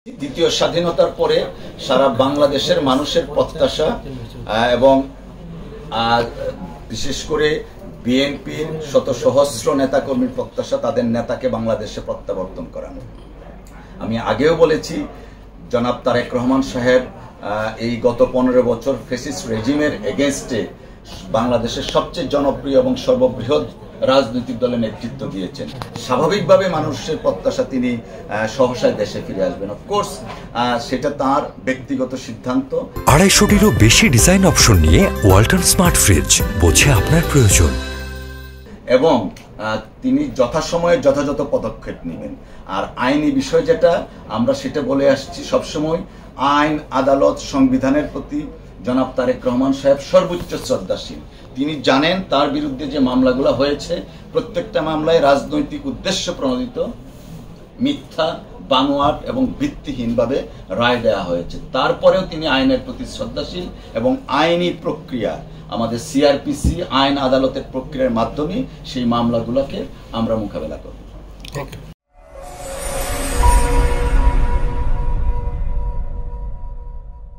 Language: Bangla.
দ্বিতীয় স্বাধীনতার পরে সারা বাংলাদেশের মানুষের প্রত্যাশা এবং বিশেষ করে বিএনপির শত সহস্র নেতাকর্মীর প্রত্যাশা তাদের নেতাকে বাংলাদেশে প্রত্যাবর্তন করানো। আমি আগেও বলেছি, জনাব তারেক রহমান সাহেব এই গত 15 বছর ফ্যাসিস্ট রেজিমের এগেইনস্টে বাংলাদেশের সবচেয়ে জনপ্রিয় এবং সর্ববৃহৎ রাজনৈতিক দলের নেতৃত্ব দিয়েছেন। স্বাভাবিকভাবে মানুষের প্রত্যাশা তিনি সহসায় দেশে ফিরে আসবেন। অফকোর্স সেটা তার ব্যক্তিগত সিদ্ধান্ত। 250-টিরও বেশি ডিজাইন অপশন নিয়ে ওয়ালটন স্মার্ট ফ্রিজ, বোঝে আপনার প্রয়োজন। এবং তিনি যথাসময়ে যথাযথ পদক্ষেপ নেবেন। আর আইনি বিষয় যেটা, আমরা সেটা বলে আসছি সবসময়, আইন, আদালত, সংবিধানের প্রতি জনাব তারেক রহমান সাহেব সর্বোচ্চ শ্রদ্ধাশীল। তিনি জানেন তার বিরুদ্ধে যে মামলাগুলো হয়েছে প্রত্যেকটা মামলায় রাজনৈতিক উদ্দেশ্য প্রণোদিত, মিথ্যা, বানোয়াট এবং ভিত্তিহীনভাবে রায় দেওয়া হয়েছে। তারপরেও তিনি আইনের প্রতি শ্রদ্ধাশীল এবং আইনি প্রক্রিয়া, আমাদের সিআরপিসি আইন আদালতের প্রক্রিয়ার মাধ্যমে সেই মামলাগুলোকে আমরা মোকাবেলা করব।